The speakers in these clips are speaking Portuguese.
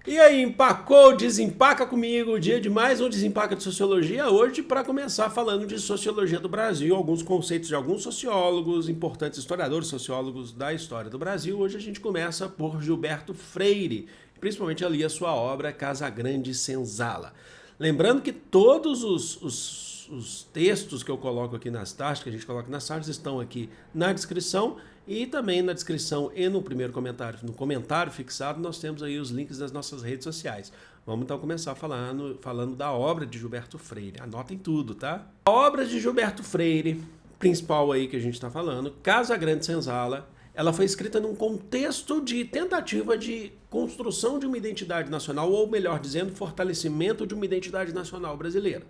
E aí, empacou, desempaca comigo, dia de mais um Desempaca de Sociologia, hoje para começar falando de sociologia do Brasil, alguns conceitos de alguns sociólogos, importantes historiadores, sociólogos da história do Brasil. Hoje a gente começa por Gilberto Freire, principalmente ali a sua obra Casa Grande Senzala. Lembrando que todos os textos que eu coloco aqui nas tardes, que a gente coloca nas tardes, estão aqui na descrição e também na descrição e no primeiro comentário, no comentário fixado, nós temos aí os links das nossas redes sociais. Vamos então começar falando da obra de Gilberto Freire. Anotem tudo, tá? A obra de Gilberto Freire, principal aí que a gente está falando, Casa Grande Senzala, ela foi escrita num contexto de tentativa de construção de uma identidade nacional, ou melhor dizendo, fortalecimento de uma identidade nacional brasileira.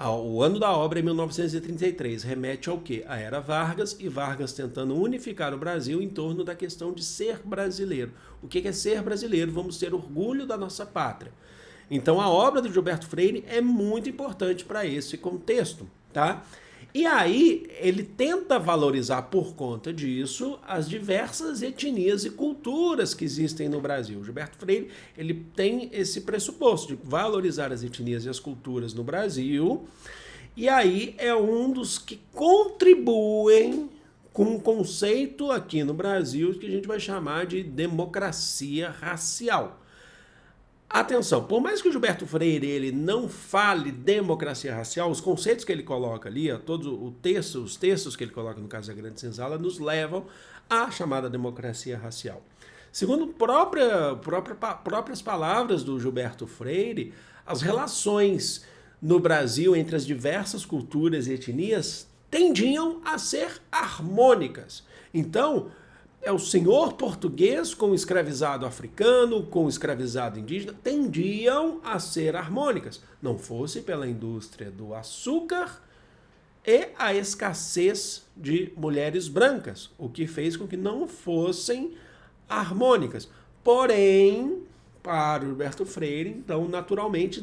O ano da obra é 1933, remete ao quê? A Era Vargas, e Vargas tentando unificar o Brasil em torno da questão de ser brasileiro. O que é ser brasileiro? Vamos ter orgulho da nossa pátria. Então a obra do Gilberto Freire é muito importante para esse contexto, tá? E aí ele tenta valorizar por conta disso as diversas etnias e culturas que existem no Brasil. Gilberto Freire, ele tem esse pressuposto de valorizar as etnias e as culturas no Brasil. E aí é um dos que contribuem com um conceito aqui no Brasil que a gente vai chamar de democracia racial. Atenção, por mais que o Gilberto Freire ele não fale democracia racial, os conceitos que ele coloca ali, os textos que ele coloca no Casa Grande Senzala, nos levam à chamada democracia racial. Segundo próprias palavras do Gilberto Freire, as relações no Brasil entre as diversas culturas e etnias tendiam a ser harmônicas. Então, é o senhor português com o escravizado africano, com o escravizado indígena, tendiam a ser harmônicas. Não fosse pela indústria do açúcar e a escassez de mulheres brancas, o que fez com que não fossem harmônicas. Porém, para o Gilberto Freire, então, naturalmente,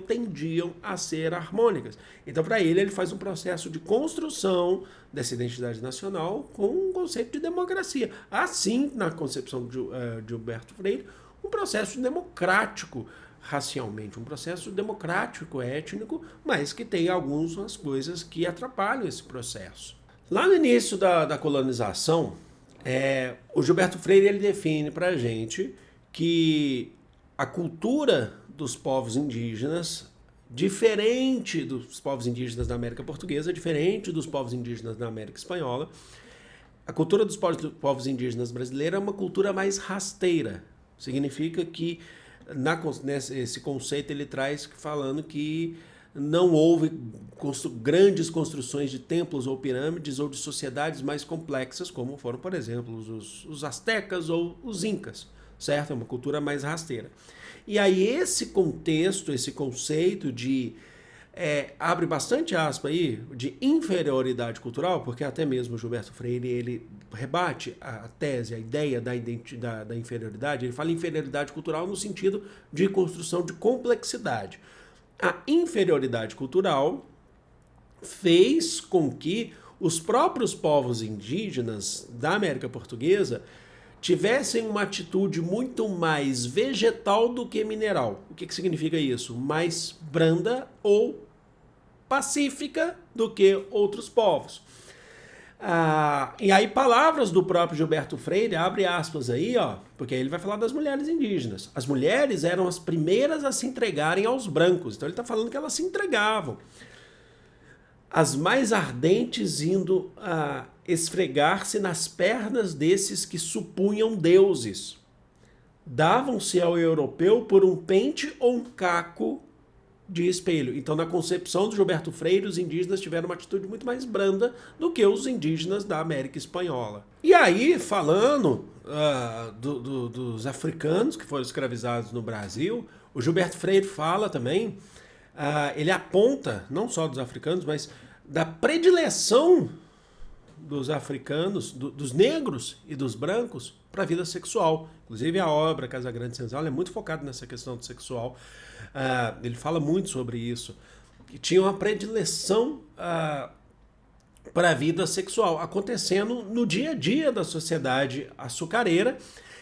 tendiam a ser harmônicas. Então, para ele faz um processo de construção dessa identidade nacional com um conceito de democracia. Assim, na concepção de Gilberto Freire, um processo democrático racialmente, um processo democrático étnico, mas que tem algumas coisas que atrapalham esse processo. Lá no início da colonização, o Gilberto Freire ele define para a gente que a cultura dos povos indígenas, diferente dos povos indígenas da América Portuguesa, diferente dos povos indígenas da América Espanhola, a cultura dos povos indígenas brasileira é uma cultura mais rasteira. Significa que esse conceito ele traz falando que não houve grandes construções de templos ou pirâmides ou de sociedades mais complexas, como foram, por exemplo, os astecas ou os incas. Certo? É uma cultura mais rasteira. E aí esse contexto, esse conceito de, abre bastante aspas aí, de inferioridade cultural, porque até mesmo o Gilberto Freire, ele rebate a tese, a ideia da inferioridade, ele fala inferioridade cultural no sentido de construção de complexidade. A inferioridade cultural fez com que os próprios povos indígenas da América Portuguesa tivessem uma atitude muito mais vegetal do que mineral. O que significa isso? Mais branda ou pacífica do que outros povos. E aí palavras do próprio Gilberto Freire, abre aspas aí, porque aí ele vai falar das mulheres indígenas. As mulheres eram as primeiras a se entregarem aos brancos. Então ele está falando que elas se entregavam. As mais ardentes indo a esfregar-se nas pernas desses que supunham deuses. Davam-se ao europeu por um pente ou um caco de espelho. Então, na concepção do Gilberto Freire, os indígenas tiveram uma atitude muito mais branda do que os indígenas da América Espanhola. E aí, falando dos africanos que foram escravizados no Brasil, o Gilberto Freire fala também, ele aponta, não só dos africanos, mas da predileção dos africanos, dos negros e dos brancos para a vida sexual. Inclusive a obra Casa Grande Senzala é muito focada nessa questão sexual. Ele fala muito sobre isso. E tinha uma predileção para a vida sexual, acontecendo no dia a dia da sociedade açucareira.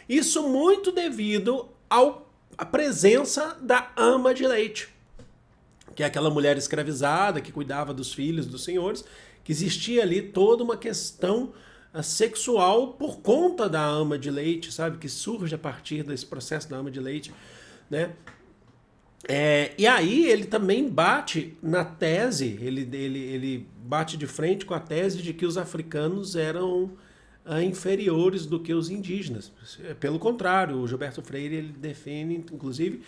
Isso muito devido ao a presença da ama de leite, que é aquela mulher escravizada que cuidava dos filhos dos senhores, que existia ali toda uma questão sexual por conta da ama de leite, sabe? Que surge a partir desse processo da ama de leite, né? E aí ele também bate na tese, ele bate de frente com a tese de que os africanos eram inferiores do que os indígenas. Pelo contrário, o Gilberto Freire ele defende, inclusive,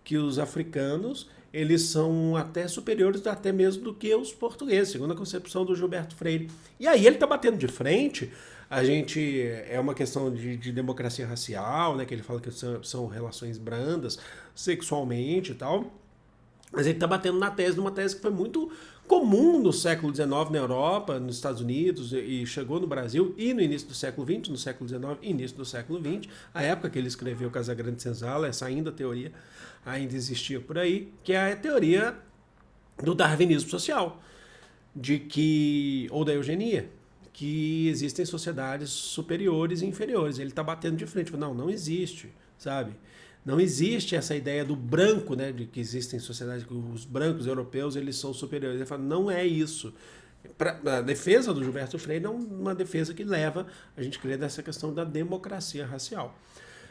que os africanos eles são até superiores até mesmo do que os portugueses, segundo a concepção do Gilberto Freire. E aí ele está batendo de frente. A gente é uma questão de democracia racial, né? Que ele fala que são relações brandas sexualmente e tal. Mas ele está batendo na tese, numa tese que foi muito comum no século XIX na Europa, nos Estados Unidos, e chegou no Brasil, e no início do século XX, no século XIX e início do século XX, a época que ele escreveu Casagrande Senzala, essa ainda teoria ainda existia por aí, que é a teoria do darwinismo social, de que, ou da eugenia, que existem sociedades superiores e inferiores. Ele está batendo de frente, não existe, sabe? Não existe essa ideia do branco, né, de que existem sociedades que os brancos europeus eles são superiores. Ele fala, não é isso. A defesa do Gilberto Freire é uma defesa que leva a gente a crer nessa questão da democracia racial.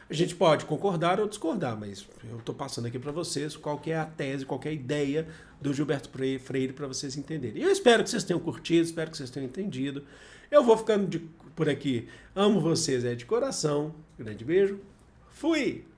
A gente pode concordar ou discordar, mas eu estou passando aqui para vocês qual que é a tese, qual que é a ideia do Gilberto Freire para vocês entenderem. E eu espero que vocês tenham curtido, espero que vocês tenham entendido. Eu vou ficando por aqui. Amo vocês de coração. Grande beijo. Fui!